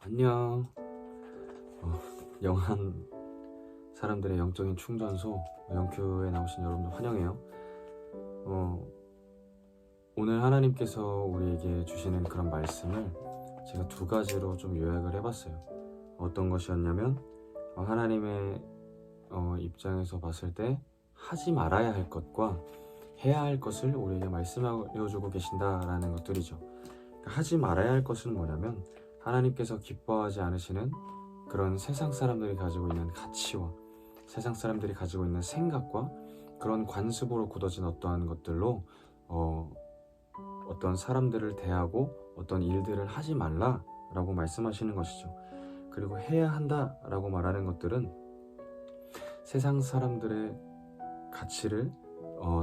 안녕. 영한 사람들의 영적인 충전소 영큐에 나오신 여러분들 환영해요. 오늘 하나님께서 우리에게 주시는 그런 말씀을 제가 두 가지로 좀 요약을 해봤어요. 어떤 것이었냐면 하나님의 입장에서 봤을 때 하지 말아야 할 것과 해야 할 것을 우리에게 말씀하여주고 계신다라는 것들이죠. 그러니까 하지 말아야 할 것은 뭐냐면 하나님께서 기뻐하지 않으시는 그런 세상 사람들이 가지고 있는 가치와 세상 사람들이 가지고 있는 생각과 그런 관습으로 굳어진 어떠한 것들로 어떤 사람들을 대하고 어떤 일들을 하지 말라라고 말씀하시는 것이죠. 그리고 해야 한다라고 말하는 것들은 세상 사람들의 가치를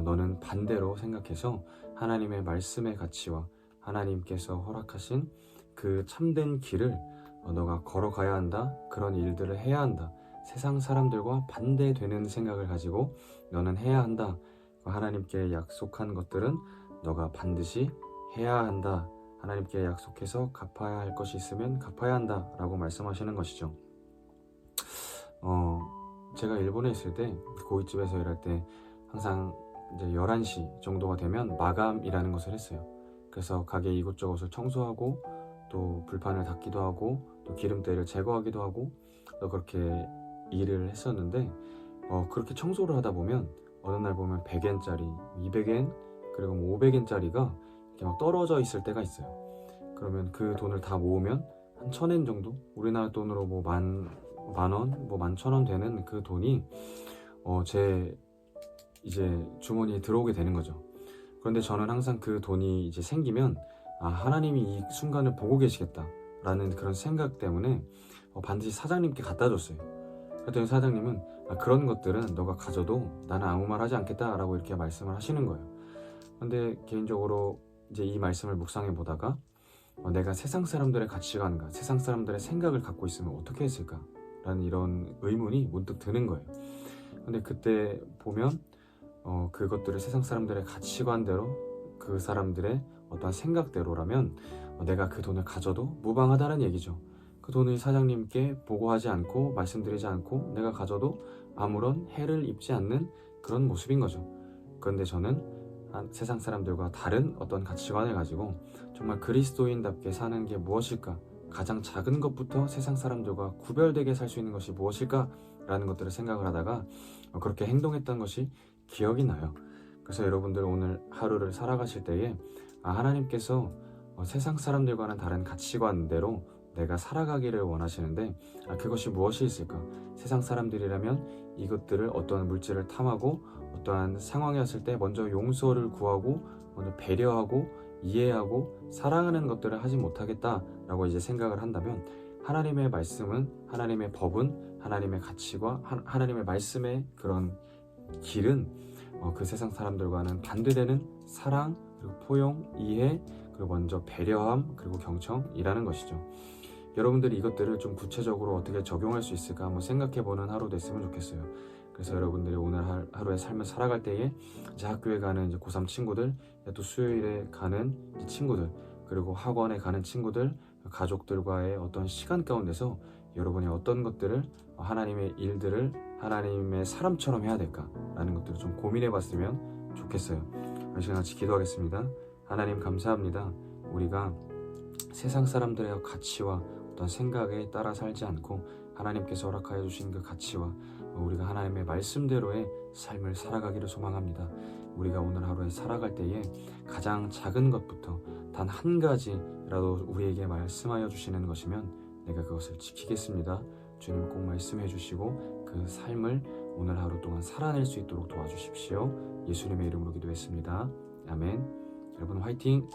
너는 반대로 생각해서 하나님의 말씀의 가치와 하나님께서 허락하신 그 참된 길을 너가 걸어가야 한다, 그런 일들을 해야 한다, 세상 사람들과 반대되는 생각을 가지고 너는 해야 한다, 하나님께 약속한 것들은 너가 반드시 해야 한다, 하나님께 약속해서 갚아야 할 것이 있으면 갚아야 한다 라고 말씀하시는 것이죠. 제가 일본에 있을 때 고깃집에서 일할 때 항상 이제 11시 정도가 되면 마감이라는 것을 했어요. 그래서 가게 이곳저곳을 청소하고 또 불판을 닦기도 하고 또 기름때를 제거하기도 하고 또 그렇게 일을 했었는데 그렇게 청소를 하다 보면 어느 날 보면 100엔짜리, 200엔 그리고 500엔짜리가 이렇게 막 떨어져 있을 때가 있어요. 그러면 그 돈을 다 모으면 한 1000엔 정도? 우리나라 돈으로 뭐 만원, 뭐 11,000원 되는 그 돈이 제 이제 주머니에 들어오게 되는 거죠. 그런데 저는 항상 그 돈이 이제 생기면 하나님이 이 순간을 보고 계시겠다 라는 그런 생각 때문에 반드시 사장님께 갖다 줬어요. 그랬더니 사장님은 그런 것들은 너가 가져도 나는 아무 말 하지 않겠다 라고 이렇게 말씀을 하시는 거예요. 근데 개인적으로 이제 이 말씀을 묵상해 보다가 내가 세상 사람들의 가치관과 세상 사람들의 생각을 갖고 있으면 어떻게 했을까 라는 이런 의문이 문득 드는 거예요. 근데 그때 보면 그것들을 세상 사람들의 가치관대로 그 사람들의 어떤 생각대로라면 내가 그 돈을 가져도 무방하다는 얘기죠. 그 돈을 사장님께 보고하지 않고 말씀드리지 않고 내가 가져도 아무런 해를 입지 않는 그런 모습인 거죠. 그런데 저는 세상 사람들과 다른 어떤 가치관을 가지고 정말 그리스도인답게 사는 게 무엇일까? 가장 작은 것부터 세상 사람들과 구별되게 살 수 있는 것이 무엇일까? 라는 것들을 생각을 하다가 그렇게 행동했던 것이 기억이 나요. 그래서 여러분들 오늘 하루를 살아가실 때에 하나님께서 세상 사람들과는 다른 가치관대로 내가 살아가기를 원하시는데 그것이 무엇이 있을까? 세상 사람들이라면 이것들을 어떤 물질을 탐하고 어떠한 상황이 왔을 때 먼저 용서를 구하고 먼저 배려하고 이해하고 사랑하는 것들을 하지 못하겠다라고 이제 생각을 한다면 하나님의 말씀은, 하나님의 법은, 하나님의 가치와 하나님의 말씀의 그런 길은 그 세상 사람들과는 반대되는 사랑, 그리고 포용, 이해, 그리고 먼저 배려함, 그리고 경청이라는 것이죠. 여러분들이 이것들을 좀 구체적으로 어떻게 적용할 수 있을까 한번 생각해보는 하루 됐으면 좋겠어요. 그래서 여러분들이 오늘 하루의 삶을 살아갈 때에 이제 학교에 가는 이제 고3 친구들, 또 수요일에 가는 친구들, 그리고 학원에 가는 친구들, 가족들과의 어떤 시간 가운데서 여러분이 어떤 것들을 하나님의 일들을 하나님의 사람처럼 해야 될까라는 것들을 좀 고민해 봤으면 좋겠어요. 이 시간 같이 기도하겠습니다. 하나님 감사합니다. 우리가 세상 사람들의 가치와 어떤 생각에 따라 살지 않고 하나님께서 허락하여 주신 그 가치와 우리가 하나님의 말씀대로의 삶을 살아가기를 소망합니다. 우리가 오늘 하루에 살아갈 때에 가장 작은 것부터 단 한 가지라도 우리에게 말씀하여 주시는 것이면 내가 그것을 지키겠습니다. 주님 꼭 말씀해 주시고 그 삶을 오늘 하루 동안 살아낼 수 있도록 도와주십시오. 예수님의 이름으로 기도했습니다. 아멘. 여러분 화이팅!